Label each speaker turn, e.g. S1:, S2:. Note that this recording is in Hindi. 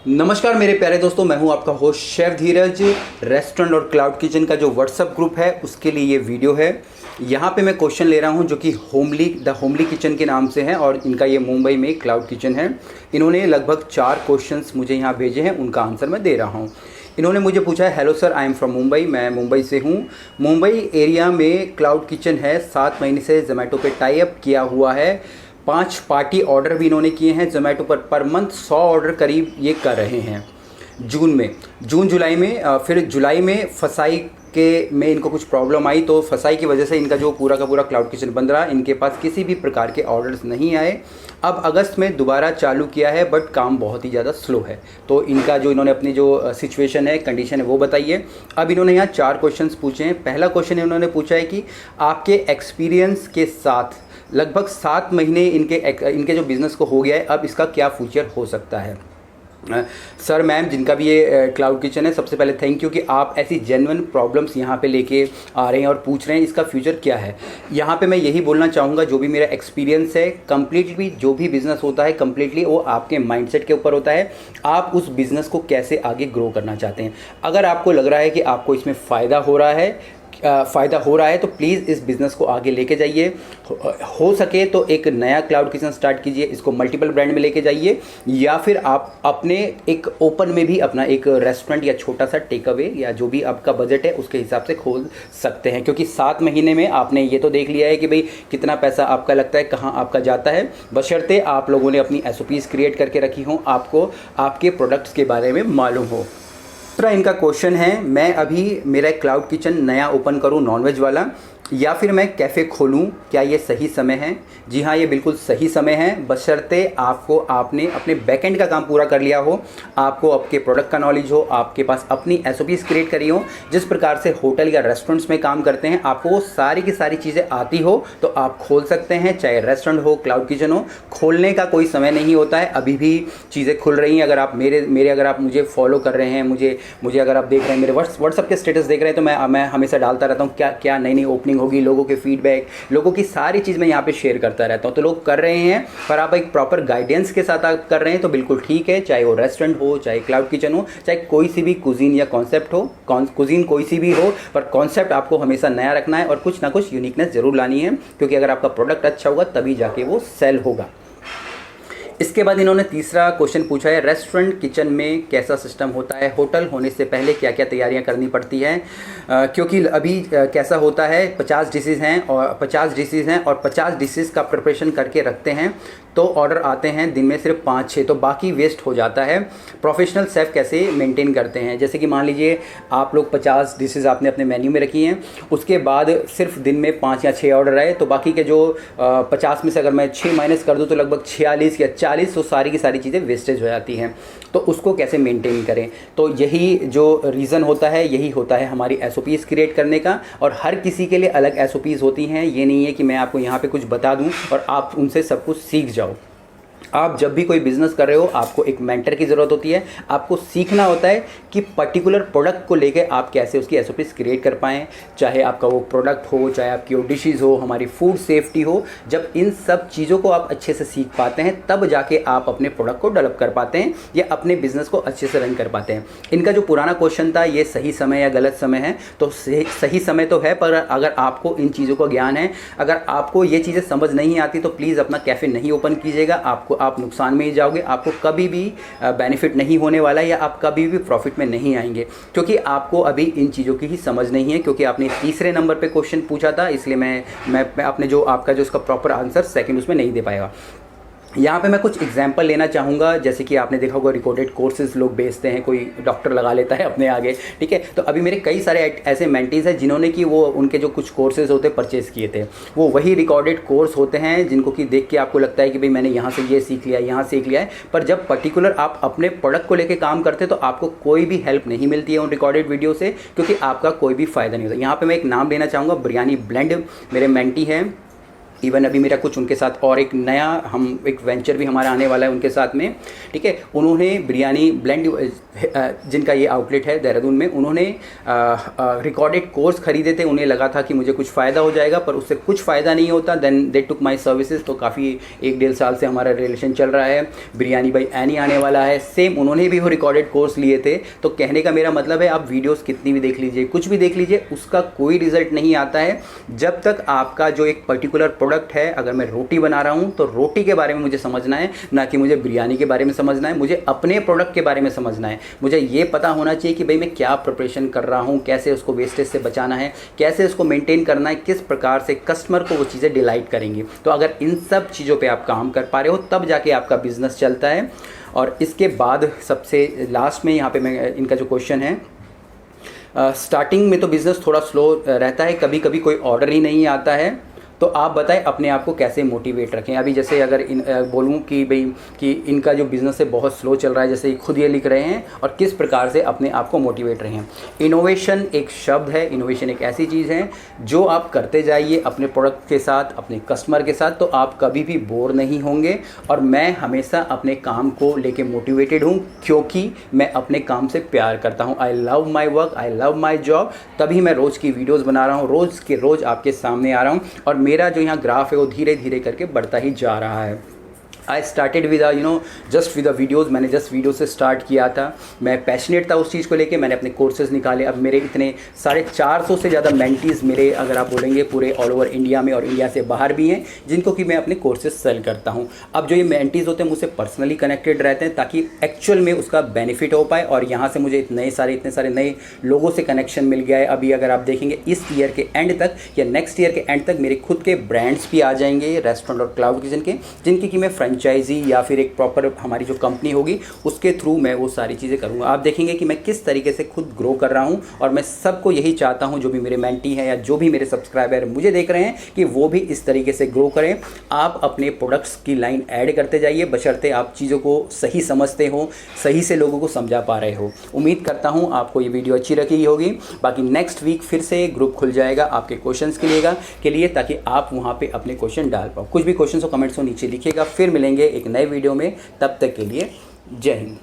S1: नमस्कार मेरे प्यारे दोस्तों, मैं हूं आपका होस्ट शेफ धीरज। रेस्टोरेंट और क्लाउड किचन का जो व्हाट्सएप ग्रुप है उसके लिए ये वीडियो है। यहाँ पे मैं क्वेश्चन ले रहा हूँ जो कि द होमली किचन के नाम से है और इनका ये मुंबई में क्लाउड किचन है। इन्होंने लगभग 4 क्वेश्चंस मुझे यहाँ भेजे हैं, उनका आंसर मैं दे रहा हूँ। इन्होंने मुझे पूछा है, hello sir, I am from Mumbai, मैं मुंबई से हूँ। मुंबई एरिया में क्लाउड किचन है, 7 महीने से जोमेटो पे टाई अप किया हुआ है। 5 पार्टी ऑर्डर भी इन्होंने किए हैं जोमेटो पर मंथ 100 ऑर्डर करीब ये कर रहे हैं। जून जुलाई में फिर जुलाई में फसाई में इनको कुछ प्रॉब्लम आई, तो फसाई की वजह से इनका जो पूरा का पूरा क्लाउड किचन बंद रहा। इनके पास किसी भी प्रकार के ऑर्डर्स नहीं आए। अब अगस्त में दोबारा चालू किया है, बट काम बहुत ही ज़्यादा स्लो है। तो इनका जो इन्होंने अपनी जो सिचुएशन है, कंडीशन है, वो बताइए। अब इन्होंने यहाँ 4 क्वेश्चंस पूछे हैं। पहला क्वेश्चन इन्होंने पूछा है कि आपके एक्सपीरियंस के साथ लगभग 7 महीने इनके जो बिज़नेस को हो गया है, अब इसका क्या फ्यूचर हो सकता है। सर मैम, जिनका भी ये क्लाउड किचन है, सबसे पहले थैंक यू कि आप ऐसी जेन्युइन प्रॉब्लम्स यहाँ पे लेके आ रहे हैं और पूछ रहे हैं इसका फ्यूचर क्या है। यहाँ पे मैं यही बोलना चाहूँगा, जो भी मेरा एक्सपीरियंस है, कम्प्लीटली जो भी बिज़नेस होता है कम्प्लीटली वो आपके माइंडसेट के ऊपर होता है। आप उस बिज़नेस को कैसे आगे ग्रो करना चाहते हैं। अगर आपको लग रहा है कि आपको इसमें फ़ायदा हो रहा है तो प्लीज़ इस बिज़नेस को आगे लेके जाइए। हो सके तो एक नया क्लाउड किचन स्टार्ट कीजिए, इसको मल्टीपल ब्रांड में लेके जाइए, या फिर आप अपने एक ओपन में भी अपना एक रेस्टोरेंट या छोटा सा टेक अवे या जो भी आपका बजट है उसके हिसाब से खोल सकते हैं। क्योंकि 7 महीने में आपने ये तो देख लिया है कि भाई कितना पैसा आपका लगता है, कहाँ आपका जाता है, बशर्ते आप लोगों ने अपनी SOPs क्रिएट करके रखी हों, आपको आपके प्रोडक्ट्स के बारे में मालूम हो। दूसरा इनका क्वेश्चन है, मैं अभी मेरा क्लाउड किचन नया ओपन करूं नॉनवेज वाला, या फिर मैं कैफ़े खोलूं, क्या ये सही समय है। जी हाँ, ये बिल्कुल सही समय है, बशर्ते आपने अपने बैकएंड का काम पूरा कर लिया हो, आपको आपके प्रोडक्ट का नॉलेज हो, आपके पास अपनी SOPs क्रिएट करी हो। जिस प्रकार से होटल या रेस्टोरेंट्स में काम करते हैं, आपको वो सारी की सारी चीज़ें आती हो तो आप खोल सकते हैं, चाहे रेस्टोरेंट हो, क्लाउड किचन हो। खोलने का कोई समय नहीं होता है, अभी भी चीज़ें खुल रही हैं। अगर आप अगर आप मुझे फॉलो कर रहे हैं, मुझे अगर आप देख रहे हैं, मेरे व्हाट्सअप के स्टेटस देख रहे हैं, तो मैं हमेशा डालता रहता हूँ क्या नई ओपनिंग होगी, लोगों के फीडबैक, लोगों की सारी चीज़ मैं यहाँ पे शेयर करता रहता हूँ। तो लोग कर रहे हैं, पर आप एक प्रॉपर गाइडेंस के साथ आप कर रहे हैं तो बिल्कुल ठीक है। चाहे वो रेस्टोरेंट हो, चाहे क्लाउड किचन हो, चाहे कोई सी भी कुजीन या कॉन्सेप्ट हो, कुजीन कोई सी भी हो, पर कॉन्सेप्ट आपको हमेशा नया रखना है और कुछ ना कुछ यूनिकनेस जरूर लानी है, क्योंकि अगर आपका प्रोडक्ट अच्छा होगा तभी जाके वो सेल होगा। इसके बाद इन्होंने तीसरा क्वेश्चन पूछा है, रेस्टोरेंट किचन में कैसा सिस्टम होता है, होटल होने से पहले क्या क्या तैयारियां करनी पड़ती हैं। क्योंकि अभी कैसा होता है, 50 डिशेज़ हैं और 50 डिशेज़ का प्रिपरेशन करके रखते हैं, तो ऑर्डर आते हैं दिन में सिर्फ 5-6, तो बाकी वेस्ट हो जाता है। प्रोफेशनल शेफ़ कैसे मेंटेन करते हैं, जैसे कि मान लीजिए आप लोग 50 डिशेज़ आपने अपने मेन्यू में रखी हैं, उसके बाद सिर्फ दिन में 5 या 6 ऑर्डर आए, तो बाकी के जो 50 में से अगर मैं 6 माइनस कर दूँ तो लगभग 46 या 40, तो सारी की सारी चीज़ें वेस्टेज हो जाती हैं। तो उसको कैसे मेंटेन करें, तो यही जो रीज़न होता है, यही होता है हमारी SOPs क्रिएट करने का। और हर किसी के लिए अलग SOPs होती हैं, ये नहीं है कि मैं आपको यहाँ पे कुछ बता दूँ और आप उनसे सब कुछ सीख जाओ। आप जब भी कोई बिज़नेस कर रहे हो, आपको एक मेंटर की ज़रूरत होती है। आपको सीखना होता है कि पर्टिकुलर प्रोडक्ट को लेके आप कैसे उसकी SOPs क्रिएट कर पाएँ, चाहे आपका वो प्रोडक्ट हो, चाहे आपकी वो डिशेज़ हो, हमारी फूड सेफ्टी हो। जब इन सब चीज़ों को आप अच्छे से सीख पाते हैं, तब जाके आप अपने प्रोडक्ट को डेवलप कर पाते हैं या अपने बिज़नेस को अच्छे से रन कर पाते हैं। इनका जो पुराना क्वेश्चन था, ये सही समय या गलत समय है, तो सही समय तो है, पर अगर आपको इन चीज़ों का ज्ञान है, अगर आपको ये चीज़ें समझ नहीं आती, तो प्लीज़ अपना कैफ़े नहीं ओपन कीजिएगा। आप नुकसान में ही जाओगे, आपको कभी भी बेनिफिट नहीं होने वाला है, या आप कभी भी प्रॉफिट में नहीं आएंगे, क्योंकि आपको अभी इन चीज़ों की ही समझ नहीं है। क्योंकि आपने तीसरे नंबर पे क्वेश्चन पूछा था, इसलिए मैं अपने जो आपका जो उसका प्रॉपर आंसर सेकंड उसमें नहीं दे पाएगा। यहाँ पे मैं कुछ एग्जांपल लेना चाहूँगा। जैसे कि आपने देखा होगा, रिकॉर्डेड कोर्सेज लोग बेचते हैं, कोई डॉक्टर लगा लेता है अपने आगे, ठीक है। तो अभी मेरे कई सारे ऐसे मेंटीज हैं जिन्होंने कि वो उनके जो कुछ कोर्सेज होते परचेज़ किए थे, वो वही रिकॉर्डेड कोर्स होते हैं जिनको कि देख के आपको लगता है कि भाई मैंने यहाँ से ये सीख लिया, यहाँ सीख लिया है। पर जब पर्टिकुलर आप अपने प्रोडक्ट को लेकर काम करते हैं, तो आपको कोई भी हेल्प नहीं मिलती है उन रिकॉर्डेड वीडियो से, क्योंकि आपका कोई भी फ़ायदा नहीं होता। यहाँ पर मैं एक नाम लेना चाहूँगा, बिरयानी ब्लेंड, मेरे मेंटी हैं। इवन अभी मेरा कुछ उनके साथ और एक नया एक वेंचर भी हमारा आने वाला है उनके साथ में, ठीक है। उन्होंने बिरयानी ब्लेंड जिनका ये आउटलेट है देहरादून में, उन्होंने रिकॉर्डेड कोर्स खरीदे थे। उन्हें लगा था कि मुझे कुछ फ़ायदा हो जाएगा, पर उससे कुछ फ़ायदा नहीं होता। Then they took my services. तो काफ़ी 1-1.5 साल से हमारा रिलेशन चल रहा है। बिरयानी बाई एनी आने वाला है, सेम उन्होंने भी वो रिकॉर्डेड कोर्स लिए थे। तो कहने का मेरा मतलब है, आप वीडियोज़ कितनी भी देख लीजिए, कुछ भी देख लीजिए, उसका कोई रिजल्ट नहीं आता है जब तक आपका जो एक पर्टिकुलर प्रोडक्ट है। अगर मैं रोटी बना रहा हूँ तो रोटी के बारे में मुझे समझना है, ना कि मुझे बिरयानी के बारे में समझना है। मुझे अपने प्रोडक्ट के बारे में समझना है। मुझे ये पता होना चाहिए कि भाई मैं क्या प्रिपरेशन कर रहा हूँ, कैसे उसको वेस्टेज से बचाना है, कैसे उसको मेंटेन करना है, किस प्रकार से कस्टमर को वो चीज़ें डिलाइट करेंगी। तो अगर इन सब चीज़ों पे आप काम कर पा रहे हो तब जाके आपका बिजनेस चलता है। और इसके बाद सबसे लास्ट में यहाँ पे मैं इनका जो क्वेश्चन है, स्टार्टिंग में तो बिज़नेस थोड़ा स्लो रहता है, कभी कभी कोई ऑर्डर ही नहीं आता है, तो आप बताएं अपने आप को कैसे मोटिवेट रखें। अभी जैसे अगर बोलूं कि भाई कि इनका जो बिज़नेस है बहुत स्लो चल रहा है, जैसे खुद ये लिख रहे हैं, और किस प्रकार से अपने आप को मोटिवेट रहें। इनोवेशन एक शब्द है, इनोवेशन एक ऐसी चीज़ है जो आप करते जाइए अपने प्रोडक्ट के साथ, अपने कस्टमर के साथ, तो आप कभी भी बोर नहीं होंगे। और मैं हमेशा अपने काम को लेके मोटिवेटेड हूँ, क्योंकि मैं अपने काम से प्यार करता हूँ। I love my work, I love my job. तभी मैं रोज़ की वीडियोज़ बना रहा हूँ, रोज़ के रोज़ आपके सामने आ रहा हूँ, और मेरा जो यहाँ ग्राफ है वो धीरे धीरे करके बढ़ता ही जा रहा है। I started with just with the videos. मैंने जस्ट वीडियो से स्टार्ट किया था। मैं पैशनेट था उस चीज़ को लेके, मैंने अपने कोर्सेज़ निकाले। अब मेरे इतने 450 से ज़्यादा मेंटीज़ मेरे, अगर आप बोलेंगे, पूरे ऑल ओवर इंडिया में और इंडिया से बाहर भी हैं, जिनको कि मैं अपने कोर्सेज सेल करता हूँ। अब जो ये मेंटीज़ होते हैं मुझसे पर्सनली कनेक्टेड रहते हैं, ताकि एक्चुअल में उसका बेनिफिट हो पाए। और यहाँ से मुझे इतने सारे नए लोगों से कनेक्शन मिल गया है। अभी अगर आप देखेंगे इस ईयर के एंड तक या नेक्स्ट ईयर के एंड तक मेरे खुद के ब्रांड्स भी आ जाएंगे रेस्टोरेंट और क्लाउड किचन के, जिनकी कि मैं फ्रेंचाइजी या फिर एक प्रॉपर हमारी जो कंपनी होगी उसके थ्रू मैं वो सारी चीज़ें करूँगा। आप देखेंगे कि मैं किस तरीके से खुद ग्रो कर रहा हूँ, और मैं सबको यही चाहता हूँ, जो भी मेरे मेंटी हैं या जो भी मेरे सब्सक्राइबर मुझे देख रहे हैं, कि वो भी इस तरीके से ग्रो करें। आप अपने प्रोडक्ट्स की लाइन ऐड करते जाइए, बशर्ते आप चीज़ों को सही समझते हो, सही से लोगों को समझा पा रहे हो। उम्मीद करता हूँ आपको ये वीडियो अच्छी लगी होगी। बाकी नेक्स्ट वीक फिर से ग्रुप खुल जाएगा आपके क्वेश्चंस के लिए, ताकि आप वहाँ पे अपने क्वेश्चन डाल पाओ। कुछ भी क्वेश्चन हो कमेंट्स को नीचे लिखिएगा। फिर मिलेंगे एक नए वीडियो में, तब तक के लिए जय हिंद।